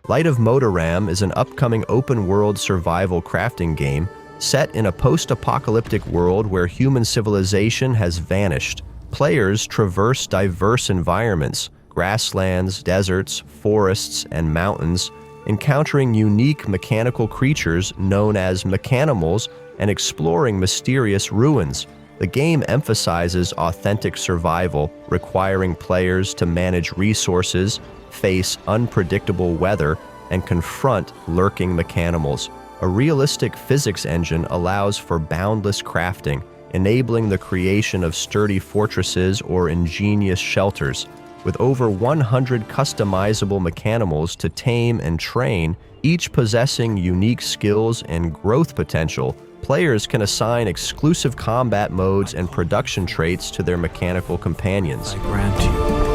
Light of Motiram is an upcoming open-world survival crafting game set in a post-apocalyptic world where human civilization has vanished. Players traverse diverse environments, grasslands, deserts, forests, and mountains, encountering unique mechanical creatures known as Mechanimals and exploring mysterious ruins. The game emphasizes authentic survival, requiring players to manage resources, face unpredictable weather, and confront lurking Mechanimals. A realistic physics engine allows for boundless crafting, enabling the creation of sturdy fortresses or ingenious shelters. With over 100 customizable Mechanimals to tame and train, each possessing unique skills and growth potential, players can assign exclusive combat modes and production traits to their mechanical companions. I grant you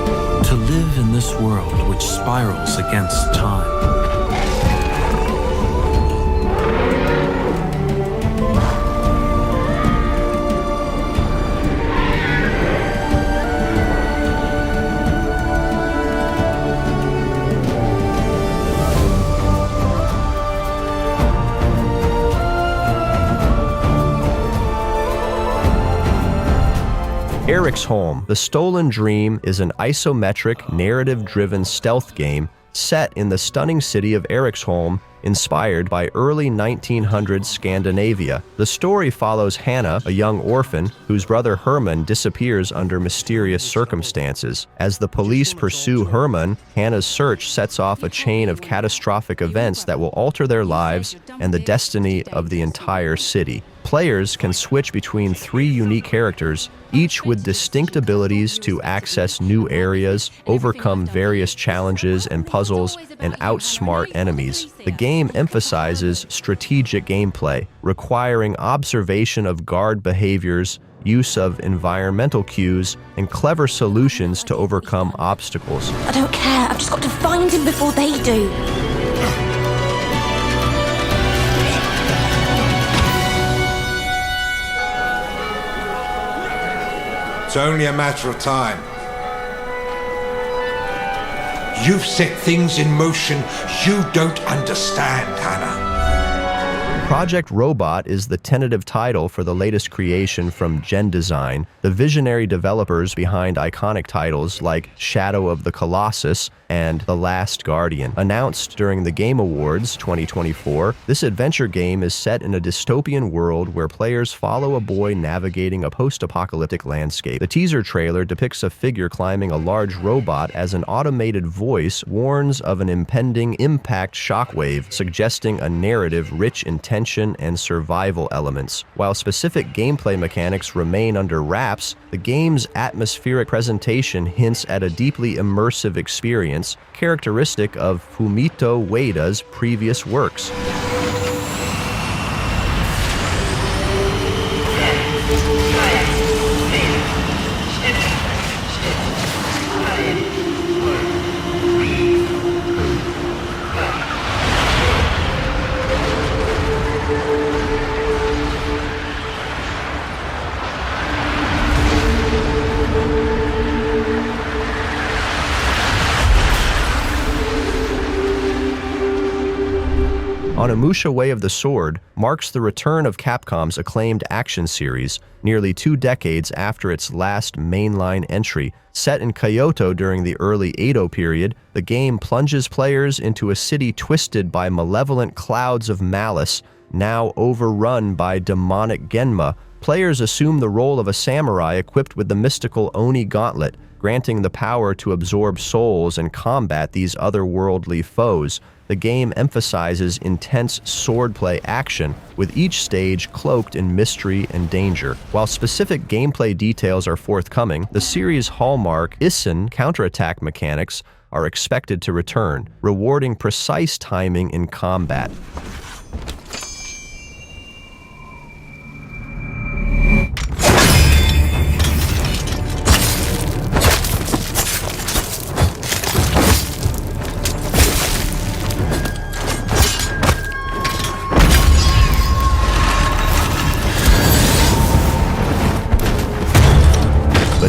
to live in this world which spirals against time. Eriksholm, The Stolen Dream is an isometric, narrative-driven stealth game set in the stunning city of Eriksholm, inspired by early 1900s Scandinavia. The story follows Hannah, a young orphan, whose brother Herman disappears under mysterious circumstances. As the police pursue Herman, Hannah's search sets off a chain of catastrophic events that will alter their lives and the destiny of the entire city. Players can switch between 3 unique characters, each with distinct abilities to access new areas, overcome various challenges and puzzles, and outsmart enemies. The game emphasizes strategic gameplay, requiring observation of guard behaviors, use of environmental cues, and clever solutions to overcome obstacles. I don't care, I've just got to find him before they do. It's only a matter of time. You've set things in motion you don't understand, Hannah. Project Robot is the tentative title for the latest creation from Gen Design, the visionary developers behind iconic titles like Shadow of the Colossus and The Last Guardian. Announced during the Game Awards 2024, this adventure game is set in a dystopian world where players follow a boy navigating a post-apocalyptic landscape. The teaser trailer depicts a figure climbing a large robot as an automated voice warns of an impending impact shockwave, suggesting a narrative rich in tension and survival elements. While specific gameplay mechanics remain under wraps, the game's atmospheric presentation hints at a deeply immersive experience, characteristic of Fumito Ueda's previous works. Onimusha Way of the Sword marks the return of Capcom's acclaimed action series, nearly 2 decades after its last mainline entry. Set in Kyoto during the early Edo period, the game plunges players into a city twisted by malevolent clouds of malice, now overrun by demonic Genma. Players assume the role of a samurai equipped with the mystical Oni Gauntlet, granting the power to absorb souls and combat these otherworldly foes. The game emphasizes intense swordplay action, with each stage cloaked in mystery and danger. While specific gameplay details are forthcoming, the series' hallmark Isen counterattack mechanics are expected to return, rewarding precise timing in combat.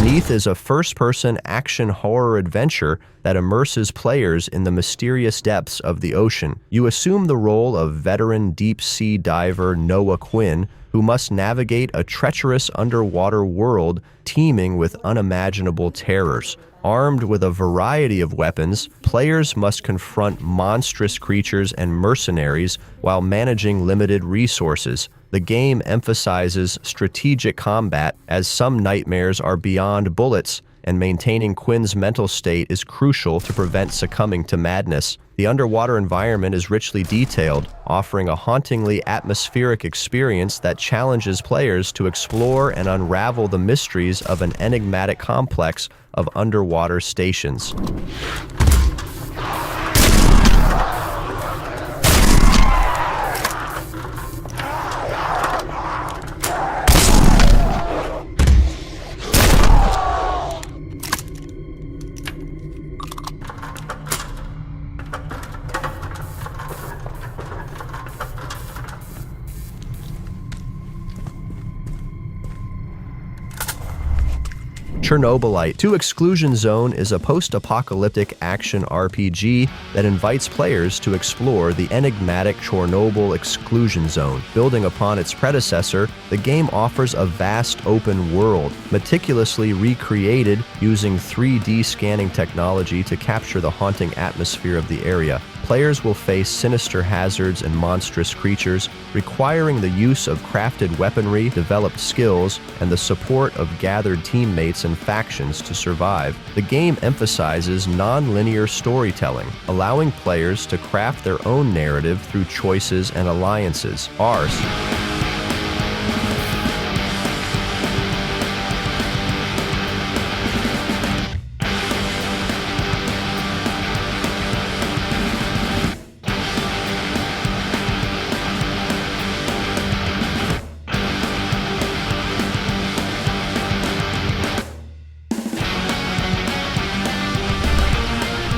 Beneath is a first-person action horror adventure that immerses players in the mysterious depths of the ocean. You assume the role of veteran deep-sea diver Noah Quinn, who must navigate a treacherous underwater world teeming with unimaginable terrors. Armed with a variety of weapons, players must confront monstrous creatures and mercenaries while managing limited resources. The game emphasizes strategic combat, as some nightmares are beyond bullets, and maintaining Quinn's mental state is crucial to prevent succumbing to madness. The underwater environment is richly detailed, offering a hauntingly atmospheric experience that challenges players to explore and unravel the mysteries of an enigmatic complex of underwater stations. Chernobylite 2 Exclusion Zone is a post-apocalyptic action RPG that invites players to explore the enigmatic Chernobyl Exclusion Zone. Building upon its predecessor, the game offers a vast open world, meticulously recreated using 3D scanning technology to capture the haunting atmosphere of the area. Players will face sinister hazards and monstrous creatures, requiring the use of crafted weaponry, developed skills, and the support of gathered teammates and factions to survive. The game emphasizes non-linear storytelling, allowing players to craft their own narrative through choices and alliances. Ours.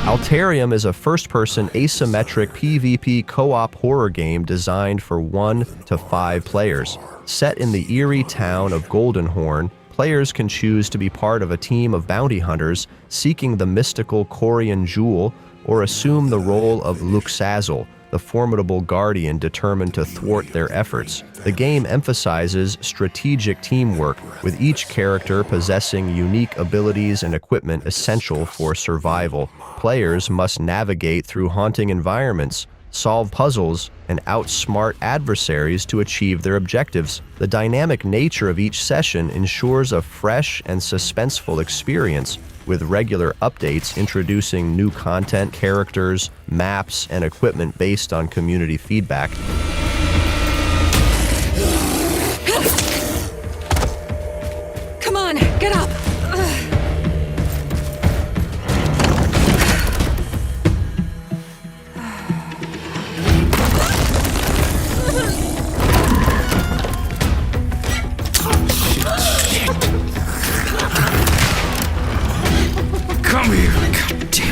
Altarium is a first-person asymmetric PvP co-op horror game designed for 1 to 5 players. Set in the eerie town of Goldenhorn, players can choose to be part of a team of bounty hunters seeking the mystical Corian jewel, or assume the role of Luxazel, the formidable guardian determined to thwart their efforts. The game emphasizes strategic teamwork, with each character possessing unique abilities and equipment essential for survival. Players must navigate through haunting environments, solve puzzles, and outsmart adversaries to achieve their objectives. The dynamic nature of each session ensures a fresh and suspenseful experience, with regular updates introducing new content, characters, maps, and equipment based on community feedback. Come on, get up!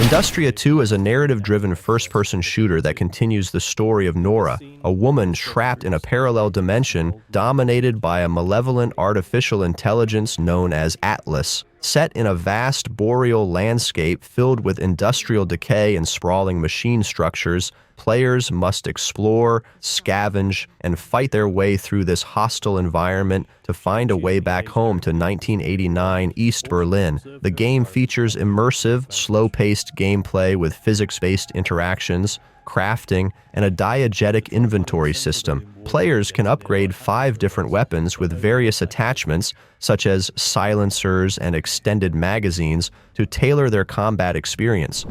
Industria 2 is a narrative-driven first-person shooter that continues the story of Nora, a woman trapped in a parallel dimension dominated by a malevolent artificial intelligence known as Atlas. Set in a vast boreal landscape filled with industrial decay and sprawling machine structures, players must explore, scavenge, and fight their way through this hostile environment to find a way back home to 1989 East Berlin. The game features immersive, slow-paced gameplay with physics-based interactions, crafting, and a diegetic inventory system. Players can upgrade 5 different weapons with various attachments, such as silencers and extended magazines, to tailor their combat experience.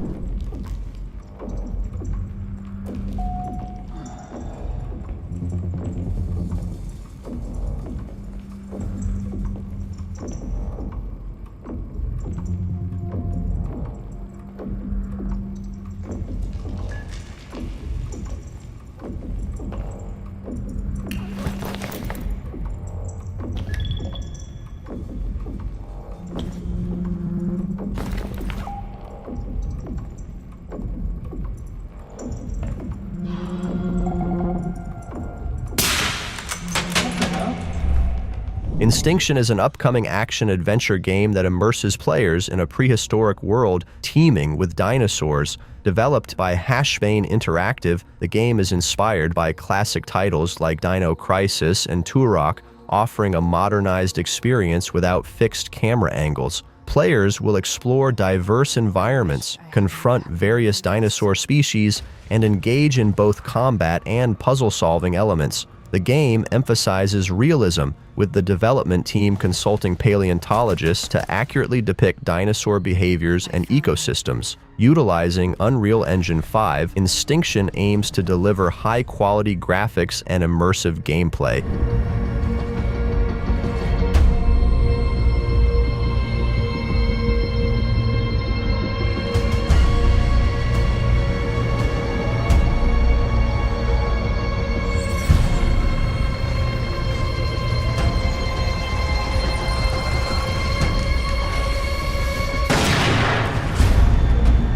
Instinction is an upcoming action-adventure game that immerses players in a prehistoric world teeming with dinosaurs. Developed by Hashbane Interactive, the game is inspired by classic titles like Dino Crysis and Turok, offering a modernized experience without fixed camera angles. Players will explore diverse environments, confront various dinosaur species, and engage in both combat and puzzle-solving elements. The game emphasizes realism, with the development team consulting paleontologists to accurately depict dinosaur behaviors and ecosystems. Utilizing Unreal Engine 5, Instinction aims to deliver high-quality graphics and immersive gameplay.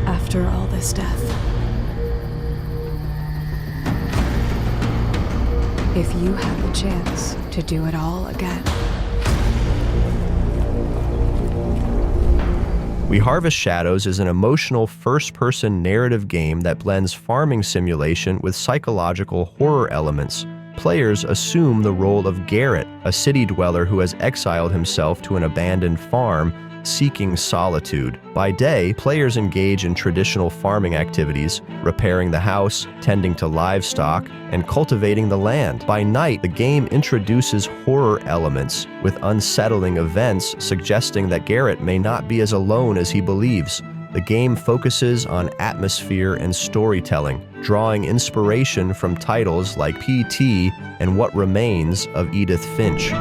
After all this death, if you had the chance to do it all again. We Harvest Shadows is an emotional first-person narrative game that blends farming simulation with psychological horror elements. Players assume the role of Garrett, a city dweller who has exiled himself to an abandoned farm, seeking solitude. By day, players engage in traditional farming activities, repairing the house, tending to livestock, and cultivating the land. By night, the game introduces horror elements, with unsettling events suggesting that Garrett may not be as alone as he believes. The game focuses on atmosphere and storytelling, drawing inspiration from titles like PT and What Remains of Edith Finch.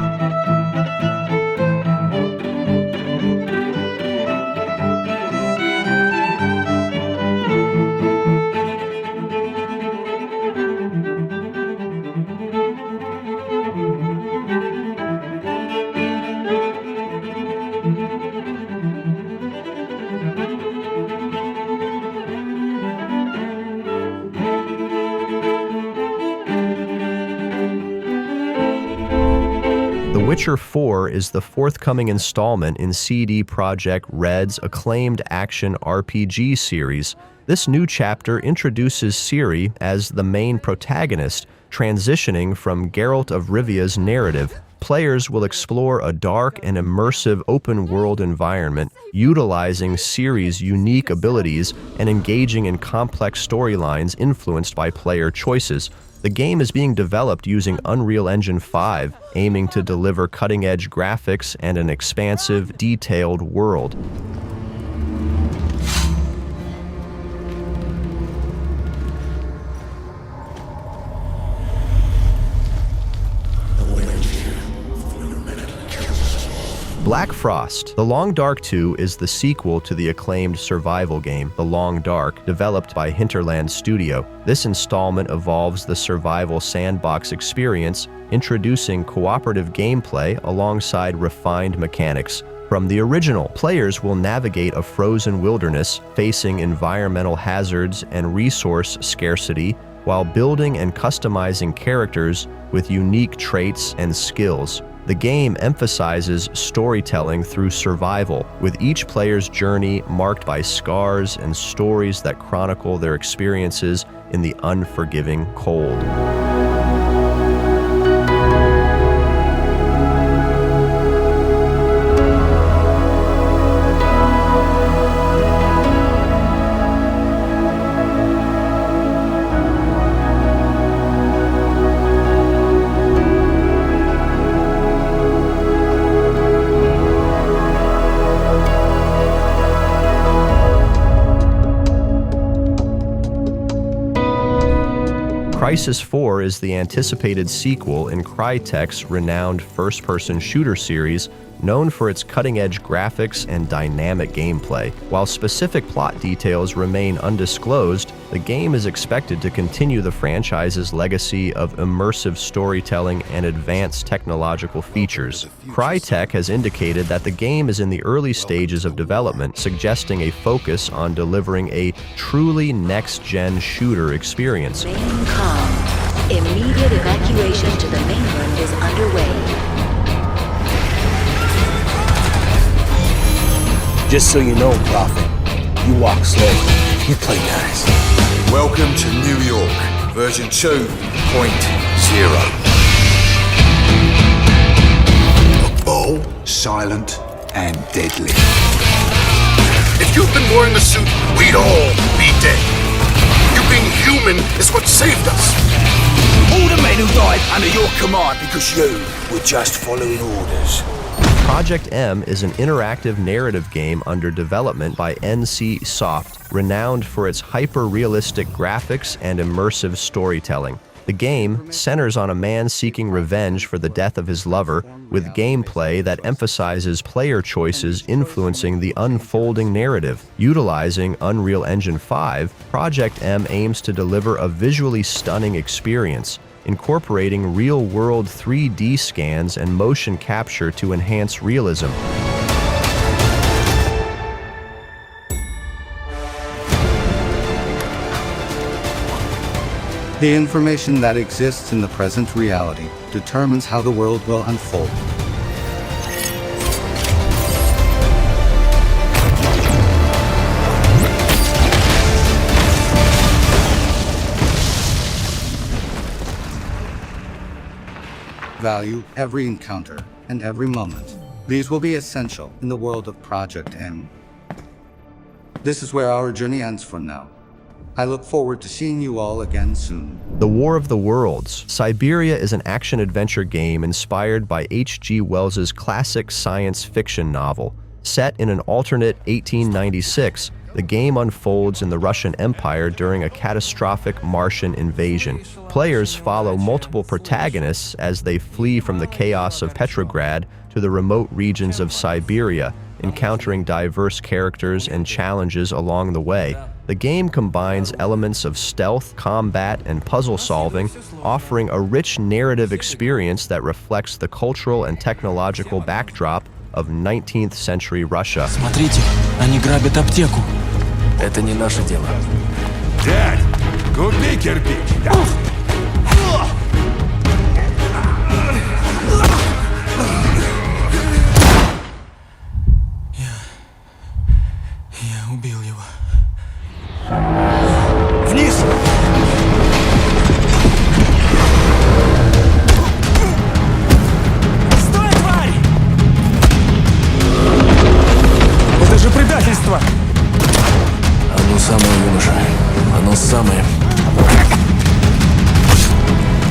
The Witcher 4 is the forthcoming installment in CD Projekt Red's acclaimed action RPG series. This new chapter introduces Ciri as the main protagonist, transitioning from Geralt of Rivia's narrative. Players will explore a dark and immersive open-world environment, utilizing Ciri's unique abilities and engaging in complex storylines influenced by player choices. The game is being developed using Unreal Engine 5, aiming to deliver cutting-edge graphics and an expansive, detailed world. Blackfrost. The Long Dark 2 is the sequel to the acclaimed survival game, The Long Dark, developed by Hinterland Studio. This installment evolves the survival sandbox experience, introducing cooperative gameplay alongside refined mechanics. From the original, players will navigate a frozen wilderness, facing environmental hazards and resource scarcity, while building and customizing characters with unique traits and skills. The game emphasizes storytelling through survival, with each player's journey marked by scars and stories that chronicle their experiences in the unforgiving cold. Crysis 4 is the anticipated sequel in Crytek's renowned first-person shooter series, known for its cutting-edge graphics and dynamic gameplay. While specific plot details remain undisclosed, the game is expected to continue the franchise's legacy of immersive storytelling and advanced technological features. Crytek has indicated that the game is in the early stages of development, suggesting a focus on delivering a truly next-gen shooter experience. Main comm. Immediate evacuation to the mainland is underway. Just so you know, Prophet, you walk slow, you play nice. Welcome to New York, version 2.0. Bold, silent, and deadly. If you'd been wearing the suit, we'd all be dead. You being human is what saved us. All the men who died under your command because you were just following orders. Project M is an interactive narrative game under development by NC Soft, renowned for its hyper-realistic graphics and immersive storytelling. The game centers on a man seeking revenge for the death of his lover, with gameplay that emphasizes player choices influencing the unfolding narrative. Utilizing Unreal Engine 5, Project M aims to deliver a visually stunning experience, incorporating real-world 3D scans and motion capture to enhance realism. The information that exists in the present reality determines how the world will unfold. Value every encounter and every moment. These will be essential in the world of Project M. This is where our journey ends for now. I look forward to seeing you all again soon. The War of the Worlds. Siberia is an action-adventure game inspired by H.G. Wells's classic science fiction novel. Set in an alternate 1896, the game unfolds in the Russian Empire during a catastrophic Martian invasion. Players follow multiple protagonists as they flee from the chaos of Petrograd to the remote regions of Siberia, encountering diverse characters and challenges along the way. The game combines elements of stealth, combat, and puzzle solving, offering a rich narrative experience that reflects the cultural and technological backdrop of 19th century Russia. Смотрите, они грабят аптеку. Это не наше дело. Дядь, купи кирпич. Я убил его. Вниз! Стой, тварь! Это же предательство! Оно самое, юноша. Оно самое.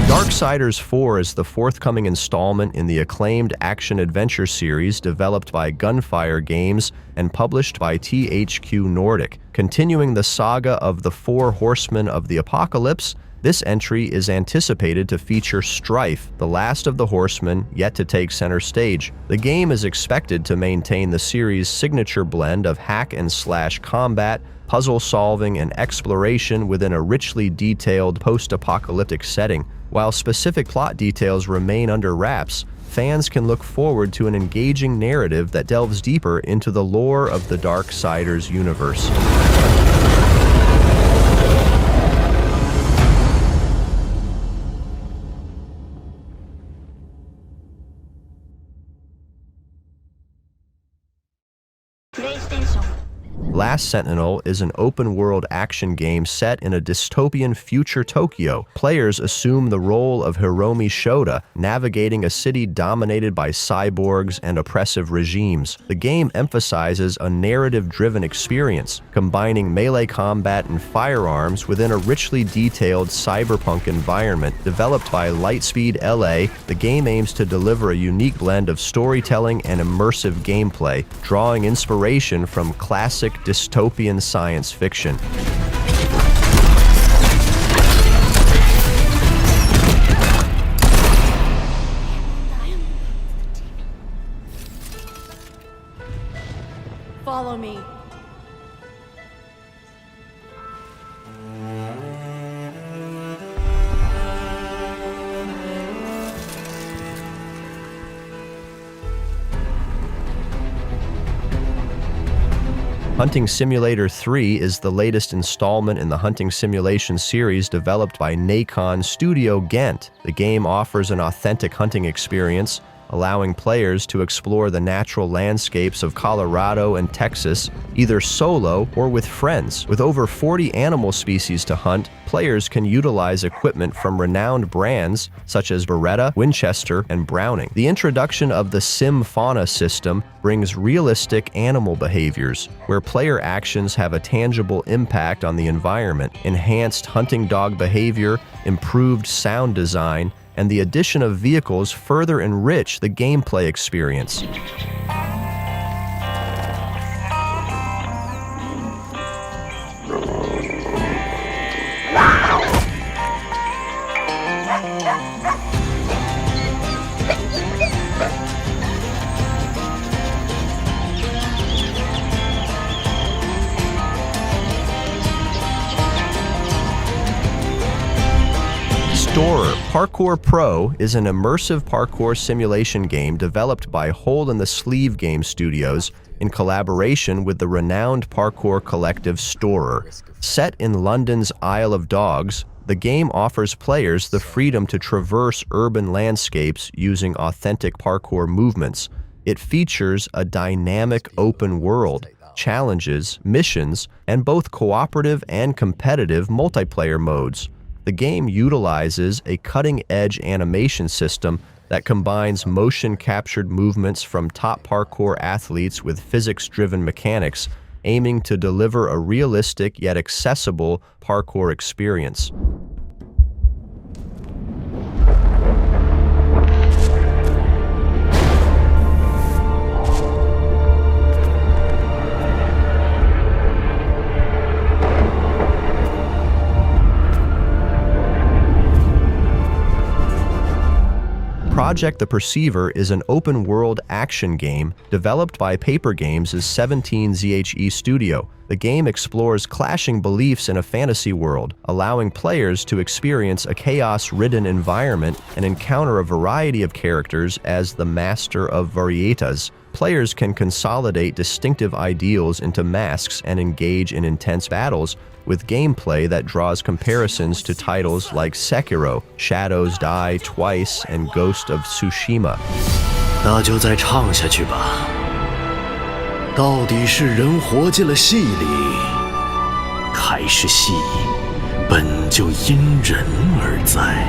Darksiders 4 is the forthcoming installment in the acclaimed action-adventure series developed by Gunfire Games and published by THQ Nordic. Continuing the saga of the Four Horsemen of the Apocalypse, this entry is anticipated to feature Strife, the last of the Horsemen yet to take center stage. The game is expected to maintain the series' signature blend of hack-and-slash combat, puzzle solving, and exploration within a richly detailed post-apocalyptic setting. While specific plot details remain under wraps, fans can look forward to an engaging narrative that delves deeper into the lore of the Darksiders universe. Last Sentinel is an open-world action game set in a dystopian future Tokyo. Players assume the role of Hiromi Shota, navigating a city dominated by cyborgs and oppressive regimes. The game emphasizes a narrative-driven experience, combining melee combat and firearms within a richly detailed cyberpunk environment. Developed by Lightspeed LA, the game aims to deliver a unique blend of storytelling and immersive gameplay, drawing inspiration from classic dystopian science fiction. Follow me. Hunting Simulator 3 is the latest installment in the hunting simulation series developed by Nacon Studio Ghent. The game offers an authentic hunting experience, allowing players to explore the natural landscapes of Colorado and Texas, either solo or with friends. With over 40 animal species to hunt, players can utilize equipment from renowned brands such as Beretta, Winchester, and Browning. The introduction of the Sim Fauna system brings realistic animal behaviors, where player actions have a tangible impact on the environment. Enhanced hunting dog behavior, improved sound design, and the addition of vehicles further enrich the gameplay experience. STORROR Parkour Pro is an immersive parkour simulation game developed by Hole in the Sleeve Game Studios in collaboration with the renowned parkour collective STORROR. Set in London's Isle of Dogs, the game offers players the freedom to traverse urban landscapes using authentic parkour movements. It features a dynamic open world, challenges, missions, and both cooperative and competitive multiplayer modes. The game utilizes a cutting-edge animation system that combines motion-captured movements from top parkour athletes with physics-driven mechanics, aiming to deliver a realistic yet accessible parkour experience. Project the Perceiver is an open-world action game developed by Paper Games' 17ZHE studio. The game explores clashing beliefs in a fantasy world, allowing players to experience a chaos-ridden environment and encounter a variety of characters as the Master of Varietas. Players can consolidate distinctive ideals into masks and engage in intense battles, with gameplay that draws comparisons to titles like Sekiro, Shadows Die Twice, and Ghost of Tsushima. 那就再唱下去吧。到底是人活进了戏里，还是戏本就因人而在？